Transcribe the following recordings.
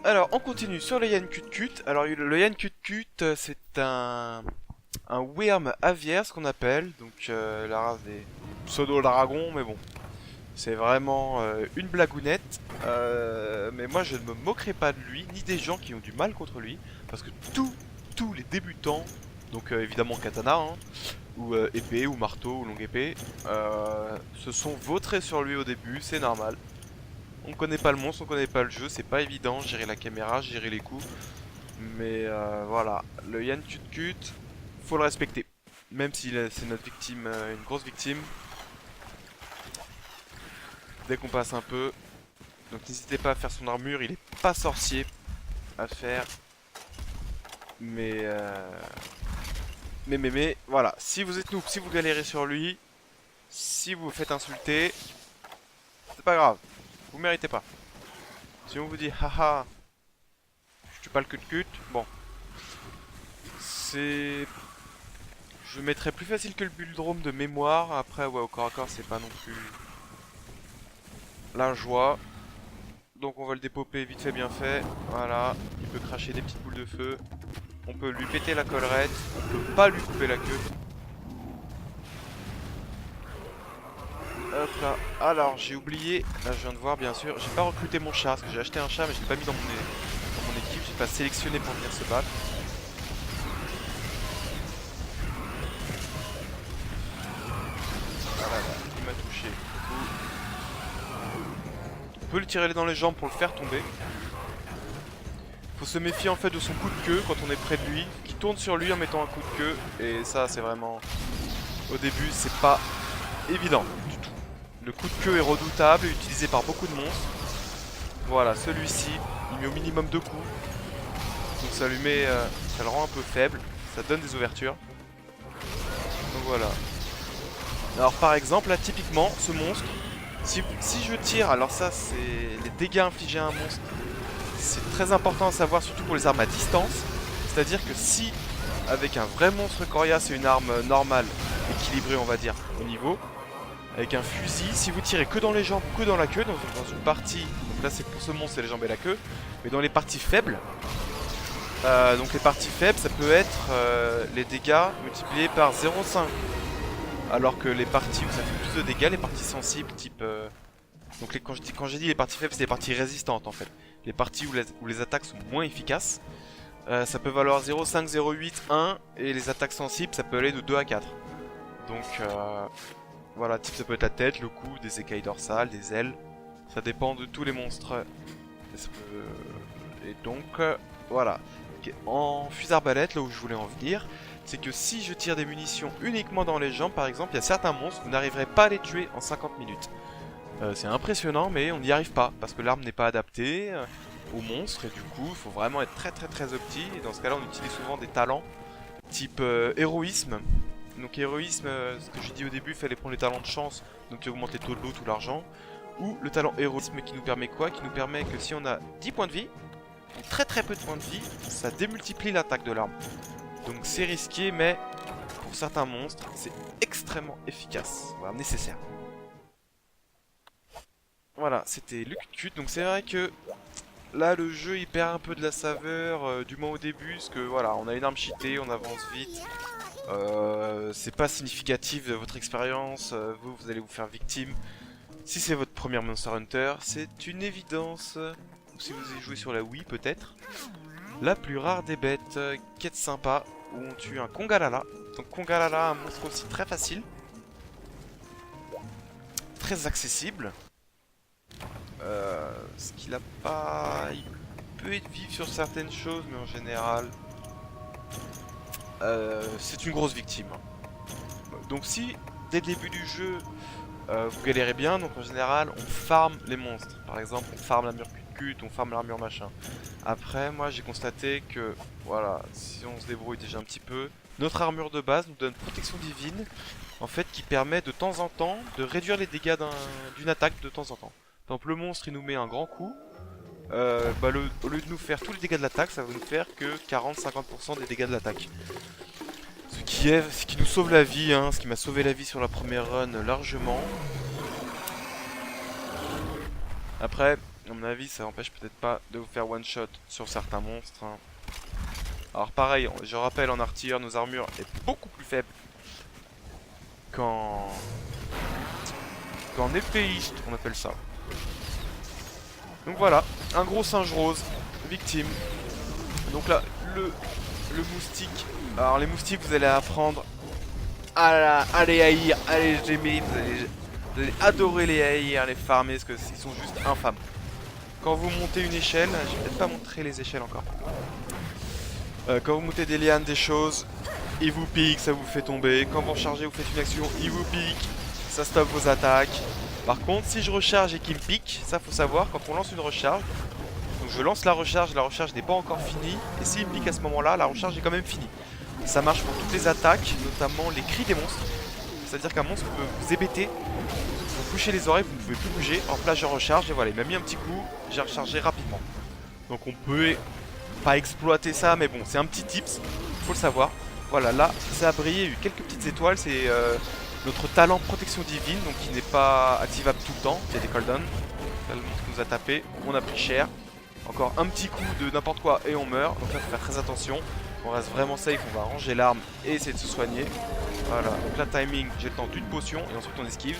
Alors, on continue sur le Yann-Kut-Kut. Alors, le Yann-Kut-Kut, c'est un worm aviaire, ce qu'on appelle. Donc, la race des pseudo-dragons, mais bon. C'est vraiment une blagounette. Mais moi, je ne me moquerai pas de lui, ni des gens qui ont du mal contre lui. Parce que tous les débutants, donc évidemment katana, hein, ou épée, ou marteau, ou longue épée, se sont vautrés sur lui au début, c'est normal. On connaît pas le monstre, on connaît pas le jeu, c'est pas évident, gérer la caméra, gérer les coups. Mais voilà, le Yann Kut, faut le respecter. Même si c'est notre victime, une grosse victime. Dès qu'on passe un peu. Donc n'hésitez pas à faire son armure, il est pas sorcier à faire. Mais voilà, si vous êtes noob, si vous galérez sur lui, si vous vous faites insulter, c'est pas grave, vous méritez pas. Si on vous dit haha, je tue pas le Kut, bon, c'est... Je mettrais plus facile que le Bulldrome de mémoire. Après, ouais, au corps à corps, c'est pas non plus la joie. Donc on va le dépoper vite fait, bien fait. Voilà, il peut cracher des petites boules de feu. On peut lui péter la collerette. On peut pas lui couper la queue. Hop là. Alors, j'ai oublié. Là, je viens de voir, bien sûr. J'ai pas recruté mon chat, parce que j'ai acheté un chat, mais je l'ai pas mis dans mon équipe. J'ai pas sélectionné pour venir se battre. Voilà, là, il m'a touché. On peut lui tirer dans les jambes pour le faire tomber. Faut se méfier en fait de son coup de queue quand on est près de lui, qui tourne sur lui en mettant un coup de queue, et ça c'est vraiment... Au début c'est pas évident du tout. Le coup de queue est redoutable, utilisé par beaucoup de monstres. Voilà, celui-ci, il met au minimum 2 coups. Donc ça lui met... ça le rend un peu faible, ça donne des ouvertures. Donc voilà. Alors par exemple, là typiquement, ce monstre, si je tire, alors ça c'est les dégâts infligés à un monstre. C'est très important à savoir, surtout pour les armes à distance. C'est-à-dire que si, avec un vrai monstre coriace et une arme normale, équilibrée on va dire, au niveau, avec un fusil, si vous tirez que dans les jambes ou que dans la queue, dans une partie, donc là c'est pour ce monstre c'est les jambes et la queue, mais dans les parties faibles, donc les parties faibles ça peut être les dégâts multipliés par 0,5. Alors que les parties où ça fait plus de dégâts, les parties sensibles type... donc quand j'ai dit les parties faibles, c'est les parties résistantes en fait. Les parties où les attaques sont moins efficaces, ça peut valoir 0,5, 0,8, 1, et les attaques sensibles, ça peut aller de 2 à 4. Donc voilà, type ça peut être la tête, le cou, des écailles dorsales, des ailes. Ça dépend de tous les monstres. Et donc voilà. En fusil arbalète, là où je voulais en venir, c'est que si je tire des munitions uniquement dans les jambes, par exemple, il y a certains monstres, vous n'arriverez pas à les tuer en 50 minutes. C'est impressionnant, mais on n'y arrive pas, parce que l'arme n'est pas adaptée aux monstres, et du coup, il faut vraiment être très opti, et dans ce cas-là, on utilise souvent des talents, type héroïsme. Donc héroïsme, ce que j'ai dit au début, il fallait prendre les talents de chance, donc qui augmentent les taux de lot ou l'argent, ou le talent héroïsme qui nous permet quoi? Qui nous permet que si on a 10 points de vie, ou très peu de points de vie, ça démultiplie l'attaque de l'arme. Donc c'est risqué, mais pour certains monstres, c'est extrêmement efficace, voilà, nécessaire. Voilà, c'était le Cut. Donc c'est vrai que là le jeu il perd un peu de la saveur, du moins au début, parce que voilà, on a une arme cheatée, on avance vite. C'est pas significatif de votre expérience, vous allez vous faire victime. Si c'est votre première Monster Hunter, c'est une évidence. Ou si vous avez joué sur la Wii peut-être. La plus rare des bêtes, quête sympa, où on tue un Kongalala. Donc Kongalala, un monstre aussi très facile. Très accessible. Ce qu'il a pas... Il peut être vif sur certaines choses, mais en général... c'est une grosse victime. Donc si, dès le début du jeu, vous galérez bien, donc en général, on farm les monstres. Par exemple, on farm l'armure Cut, on farm l'armure machin. Après, moi j'ai constaté que, voilà, si on se débrouille déjà un petit peu, notre armure de base nous donne protection divine, en fait, qui permet de temps en temps de réduire les dégâts d'une attaque de temps en temps. Par exemple, le monstre il nous met un grand coup, au lieu de nous faire tous les dégâts de l'attaque, ça va nous faire que 40-50% des dégâts de l'attaque. Ce qui nous sauve la vie, hein, ce qui m'a sauvé la vie sur la première run largement. Après, À mon avis, ça empêche peut-être pas de vous faire one shot sur certains monstres. Hein. Alors pareil, je rappelle en artilleur, nos armures est beaucoup plus faible qu'en épéiste, on appelle ça. Donc voilà, un gros singe rose, victime. Donc là, le moustique. Alors les moustiques, vous allez apprendre à les haïr, à les aimer, vous allez adorer les haïr, les farmer, parce qu'ils sont juste infâmes. Quand vous montez une échelle, je vais peut-être pas montrer les échelles encore. Quand vous montez des lianes, des choses, ils vous piquent, ça vous fait tomber. Quand vous rechargez, vous faites une action, ils vous piquent, ça stoppe vos attaques. Par contre, si je recharge et qu'il me pique, ça faut savoir, quand on lance une recharge, donc je lance la recharge n'est pas encore finie, et s'il me pique à ce moment-là, la recharge est quand même finie. Ça marche pour toutes les attaques, notamment les cris des monstres. C'est-à-dire qu'un monstre peut vous hébéter, vous boucher les oreilles, vous ne pouvez plus bouger. En place, je recharge, et voilà, il m'a mis un petit coup, j'ai rechargé rapidement. Donc on peut pas exploiter ça, mais bon, c'est un petit tips, faut le savoir. Voilà, là, ça a brillé, il y a eu quelques petites étoiles, c'est notre talent protection divine, donc qui n'est pas activable tout le temps. Il y a des cooldowns, là le monstre nous a tapé, on a pris cher. Encore un petit coup de n'importe quoi et on meurt, donc là faut faire très attention. On reste vraiment safe, on va ranger l'arme et essayer de se soigner. Voilà, donc là timing, j'ai le temps d'une potion et ensuite on esquive.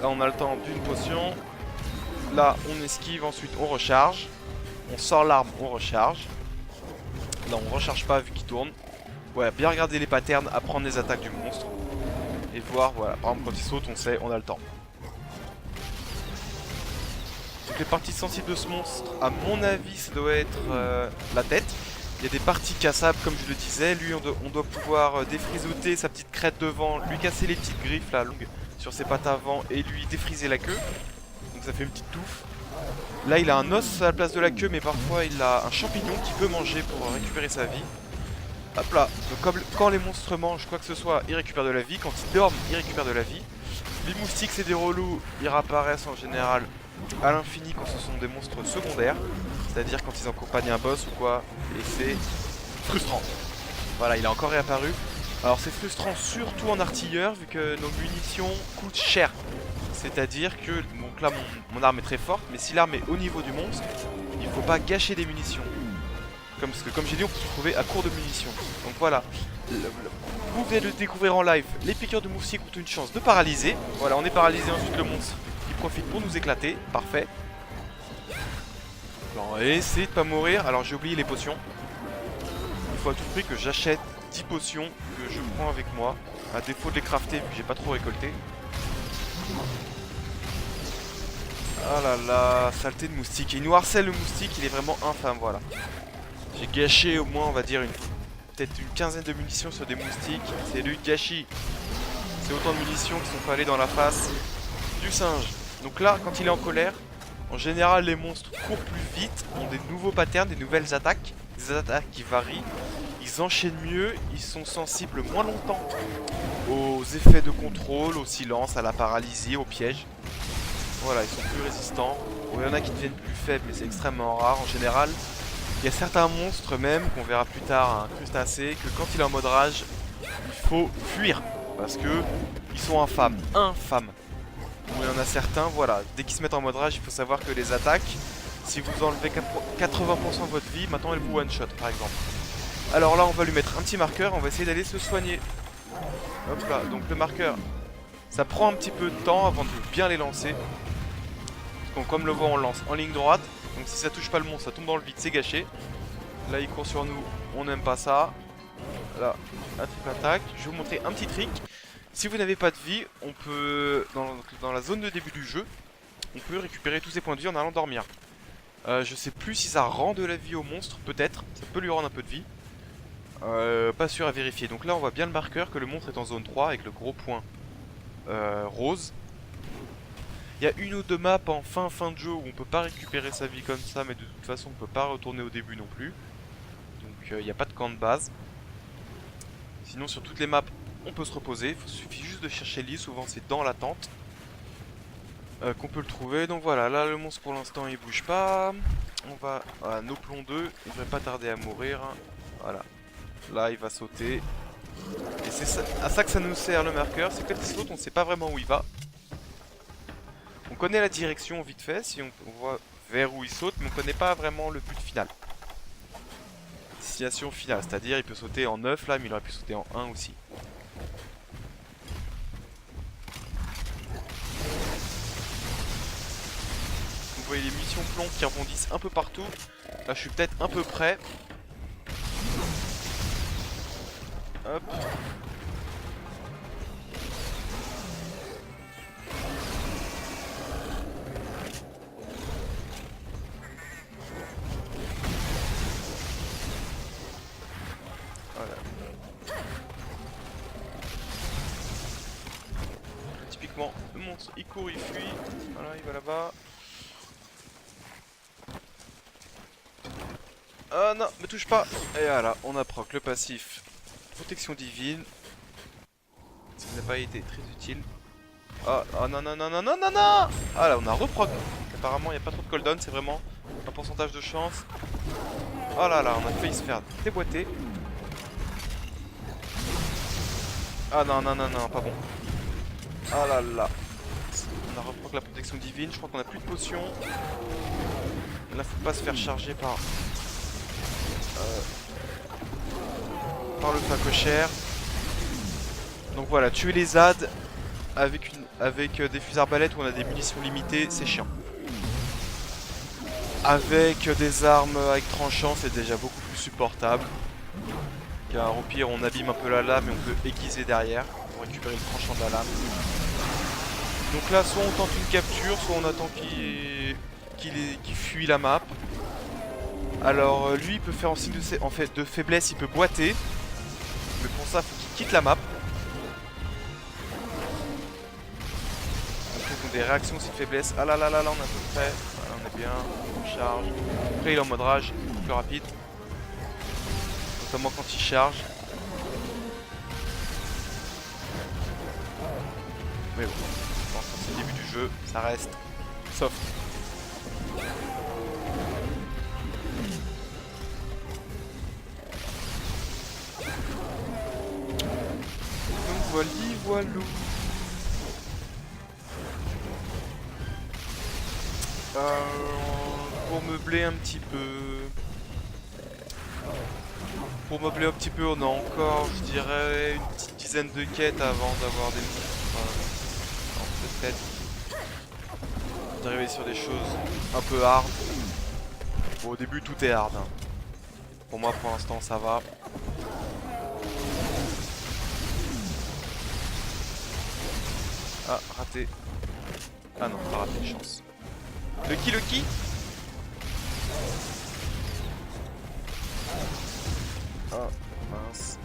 Là on a le temps d'une potion. Là on esquive, ensuite on recharge. On sort l'arme, on recharge. Là on recharge pas vu qu'il tourne. Ouais, bien regarder les patterns, apprendre les attaques du monstre. Et voir, voilà, par exemple quand il saute on sait, on a le temps. Donc les parties sensibles de ce monstre, à mon avis ça doit être la tête. Il y a des parties cassables comme je le disais. Lui on doit pouvoir défrisoter sa petite crête devant, lui casser les petites griffes là longues sur ses pattes avant et lui défriser la queue. Donc ça fait une petite touffe. Là il a un os à la place de la queue, mais parfois il a un champignon qu'il peut manger pour récupérer sa vie. Hop là, donc comme, quand les monstres mangent quoi que ce soit, ils récupèrent de la vie. Quand ils dorment, ils récupèrent de la vie. Les moustiques c'est des relous, ils réapparaissent en général à l'infini quand ce sont des monstres secondaires. C'est-à-dire quand ils accompagnent un boss ou quoi, et c'est frustrant. Voilà, il a encore réapparu. Alors c'est frustrant surtout en artilleur vu que nos munitions coûtent cher. C'est-à-dire que, donc là mon arme est très forte, mais si l'arme est au niveau du monstre, il faut pas gâcher des munitions. Parce que comme j'ai dit, on peut se retrouver à court de munitions. Donc voilà, vous venez de le découvrir en live, les piqûres de moustiques ont une chance de paralyser. Voilà, on est paralysé, ensuite le monstre il profite pour nous éclater, parfait. Bon, essayez de pas mourir, alors j'ai oublié les potions. Il faut à tout prix que j'achète 10 potions que je prends avec moi, à défaut de les crafter vu que j'ai pas trop récolté. Ah là là, saleté de moustique. Il nous harcèle le moustique, il est vraiment infâme, voilà. J'ai gâché au moins, on va dire, peut-être une quinzaine de munitions sur des moustiques. C'est du gâchis. C'est autant de munitions qui sont collées dans la face du singe. Donc là, quand il est en colère, en général, les monstres courent plus vite, ont des nouveaux patterns, des nouvelles attaques. Des attaques qui varient. Ils enchaînent mieux, ils sont sensibles moins longtemps aux effets de contrôle, au silence, à la paralysie, au piège. Voilà, ils sont plus résistants. Bon, il y en a qui deviennent plus faibles, mais c'est extrêmement rare en général. Il y a certains monstres même, qu'on verra plus tard, un crustacé, que quand il est en mode rage, il faut fuir. Parce que ils sont infâmes. Infâmes. Bon, il y en a certains, voilà, dès qu'ils se mettent en mode rage, il faut savoir que les attaques, si vous enlevez 80% de votre vie, maintenant elles vous one-shot par exemple. Alors là, on va lui mettre un petit marqueur, on va essayer d'aller se soigner. Hop là, donc le marqueur, ça prend un petit peu de temps avant de bien les lancer. Donc comme le voit, on lance en ligne droite. Donc si ça touche pas le monstre, ça tombe dans le vide, c'est gâché. Là il court sur nous, on n'aime pas ça. Là, la triple attaque. Je vais vous montrer un petit trick. Si vous n'avez pas de vie, on peut, dans la zone de début du jeu, on peut récupérer tous ses points de vie en allant dormir. Je sais plus si ça rend de la vie au monstre, peut-être. Ça peut lui rendre un peu de vie. Pas sûr à vérifier. Donc là on voit bien le marqueur que le monstre est en zone 3 avec le gros point rose. Il y a une ou deux maps en fin de jeu où on peut pas récupérer sa vie comme ça, mais de toute façon on peut pas retourner au début non plus. Donc il n'y a pas de camp de base. Sinon sur toutes les maps on peut se reposer, il suffit juste de chercher l'île, souvent c'est dans la tente qu'on peut le trouver. Donc voilà, là le monstre pour l'instant il bouge pas. On va à nos plombs 2, il devrait pas tarder à mourir. Voilà, là il va sauter. Et c'est à ça que ça nous sert le marqueur, c'est que quand il saute on sait pas vraiment où il va. connaît la direction vite fait, si on voit vers où il saute, mais on connaît pas vraiment le but final. Destination finale, c'est-à-dire il peut sauter en 9 là, mais il aurait pu sauter en 1 aussi. Vous voyez les munitions plomb qui rebondissent un peu partout. Là je suis peut-être un peu près. Hop. Voilà. Typiquement, le monstre il court, il fuit. Voilà, il va là-bas. Ah non, me touche pas. Et voilà, on apprend que le passif protection divine. Ça n'a pas été très utile. Ah, ah non non non non non non non. Ah là on a reproc. Apparemment il n'y a pas trop de cooldown, c'est vraiment un pourcentage de chance. Oh là là, on a failli se faire déboîter. Ah non non non non, pas bon. Ah là là. On a reproc la protection divine, je crois qu'on a plus de potions. Là faut pas se faire charger par le facochère. Donc voilà, tuer les ZAD avec des fusils arbalètes où on a des munitions limitées, c'est chiant. Avec des armes avec tranchant, c'est déjà beaucoup plus supportable. Car au pire, on abîme un peu la lame et on peut aiguiser derrière pour récupérer le tranchant de la lame. Donc là, soit on tente une capture, soit on attend qu'il fuit la map. Alors lui, il peut faire en signe de faiblesse, il peut boiter. Mais pour ça, il faut qu'il quitte la map. Des réactions aussi de faiblesse. Ah là là là là, on est à peu près. Voilà, on est bien. On charge. Après, il est en mode rage, plus rapide. Notamment quand il charge. Mais bon, je pense que c'est le début du jeu, ça reste soft. Donc voilà, voilou. Pour meubler un petit peu. Pour meubler un petit peu, on a encore, je dirais, une petite dizaine de quêtes avant d'avoir des monstres. Peut-être d'arriver sur des choses un peu hard. Bon, au début, tout est hard. Hein. Pour moi, pour l'instant, ça va. Ah, raté. Ah non, pas raté, chance. Lucky. Ah, mince.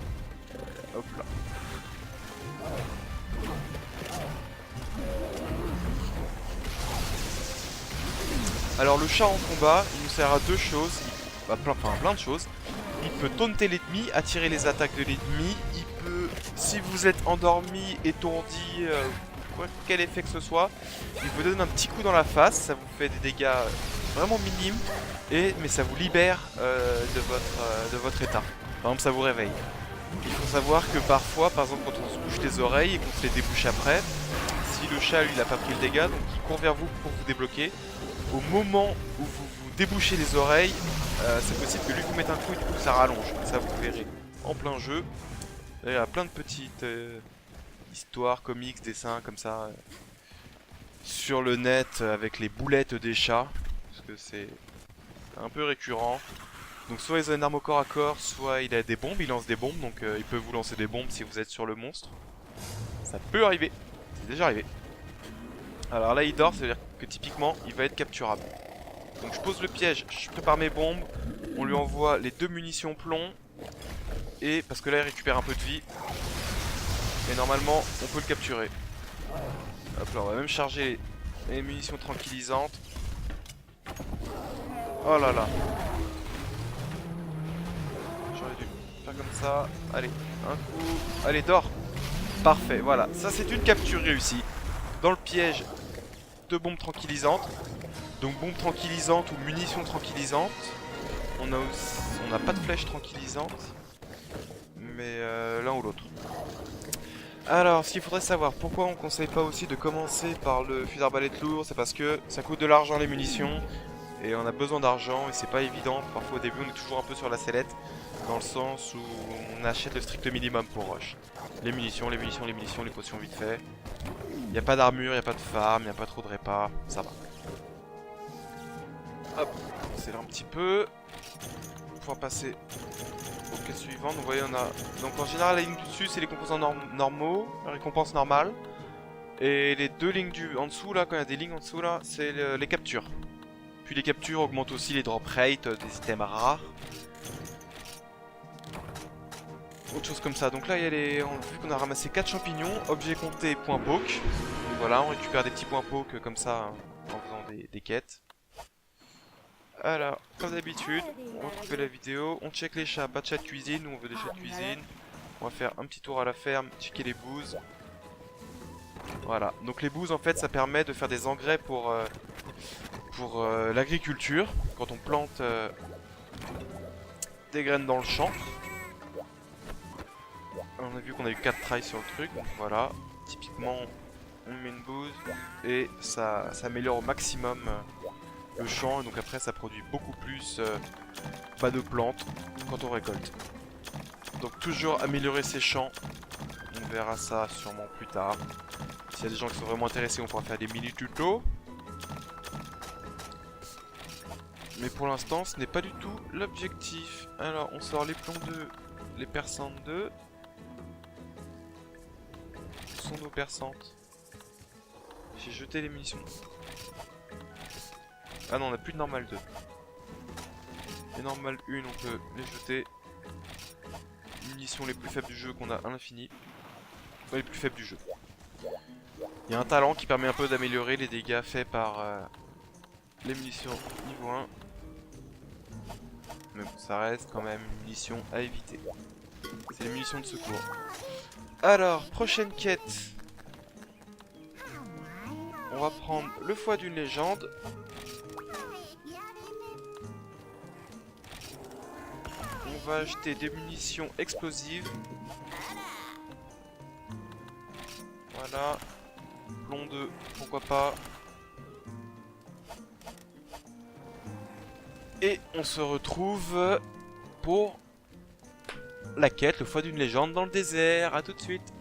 Hop là. Alors le chat en combat, il nous sert à deux choses. Plein de choses. Il peut taunter l'ennemi, attirer les attaques de l'ennemi. Il peut, si vous êtes endormi, étourdi, quel effet que ce soit, il vous donne un petit coup dans la face. Ça vous fait des dégâts vraiment minimes. Mais ça vous libère de votre état. Par exemple, ça vous réveille. Il faut savoir que parfois, par exemple, quand on se bouche les oreilles et qu'on se les débouche après, si le chat, lui, il a pas pris le dégât, donc il court vers vous pour vous débloquer. Au moment où vous vous débouchez les oreilles, c'est possible que lui vous mette un coup et du coup ça rallonge. Ça vous verrez en plein jeu. Il y a plein de petites histoires, comics, dessins comme ça sur le net avec les boulettes des chats. Parce que c'est un peu récurrent. Donc soit il a une arme au corps à corps, soit il a des bombes, il lance des bombes. Donc il peut vous lancer des bombes si vous êtes sur le monstre. Ça peut arriver. C'est déjà arrivé. Alors là il dort, ça veut dire que typiquement il va être capturable. Donc je pose le piège, je prépare mes bombes, on lui envoie les 2 munitions plomb. Et parce que là il récupère un peu de vie. Et normalement on peut le capturer. Hop là, on va même charger les munitions tranquillisantes. Oh là là. J'aurais dû faire comme ça. Allez, un coup. Allez, dors. Parfait, voilà. Ça c'est une capture réussie. Dans le piège, 2 bombes tranquillisantes. Donc bombes tranquillisantes ou munitions tranquillisantes. On n'a pas de flèches tranquillisantes. Mais l'un ou l'autre. Alors, ce qu'il faudrait savoir, pourquoi on conseille pas aussi de commencer par le fusil d'arbalète lourd, c'est parce que ça coûte de l'argent les munitions, et on a besoin d'argent, et c'est pas évident. Parfois au début on est toujours un peu sur la sellette, dans le sens où on achète le strict minimum pour rush. Les munitions, les munitions, les munitions, les potions vite fait. Y a pas d'armure, y a pas de farm, y a pas trop de répas, ça va. Hop, on accélère un petit peu. On va pouvoir passer au cas suivant. Donc vous voyez, on a... Donc en général la ligne du dessus c'est les composants normaux, la récompense normale. Et les deux lignes en dessous là, quand il y a des lignes en dessous là, c'est les captures. Puis les captures augmentent aussi les drop rates des items rares. Autre chose comme ça. Donc là, il y a vu qu'on a ramassé 4 champignons, objet compté, point poke. Donc voilà, on récupère des petits points poke comme ça hein, en faisant des quêtes. Alors, comme d'habitude, on retrouve la vidéo, on check les chats, pas de chat de cuisine, nous on veut des chats de cuisine. On va faire un petit tour à la ferme, checker les bouses. Voilà, donc les bouses en fait ça permet de faire des engrais pour l'agriculture, quand on plante des graines dans le champ. On a vu qu'on a eu 4 tries sur le truc, donc voilà, typiquement on met une bouse et ça améliore au maximum le champ, et donc après ça produit beaucoup plus de plantes quand on récolte. Donc toujours améliorer ses champs, on verra ça sûrement plus tard. S'il y a des gens qui sont vraiment intéressés, on pourra faire des mini tutos. Mais pour l'instant, ce n'est pas du tout l'objectif. Alors, on sort les plombs 2, les perçantes 2. Où sont nos perçantes? J'ai jeté les munitions. Ah non, on n'a plus de normal 2. Les normal 1, on peut les jeter. Les munitions les plus faibles du jeu qu'on a à l'infini. Enfin, les plus faibles du jeu. Il y a un talent qui permet un peu d'améliorer les dégâts faits par les munitions niveau 1. Mais bon, ça reste quand même une munition à éviter. C'est les munitions de secours. Alors, prochaine quête. On va prendre le foie d'une légende. On va acheter des munitions explosives. Voilà. Plomb 2, pourquoi pas. Et on se retrouve pour la quête, le foie d'une légende dans le désert. A tout de suite.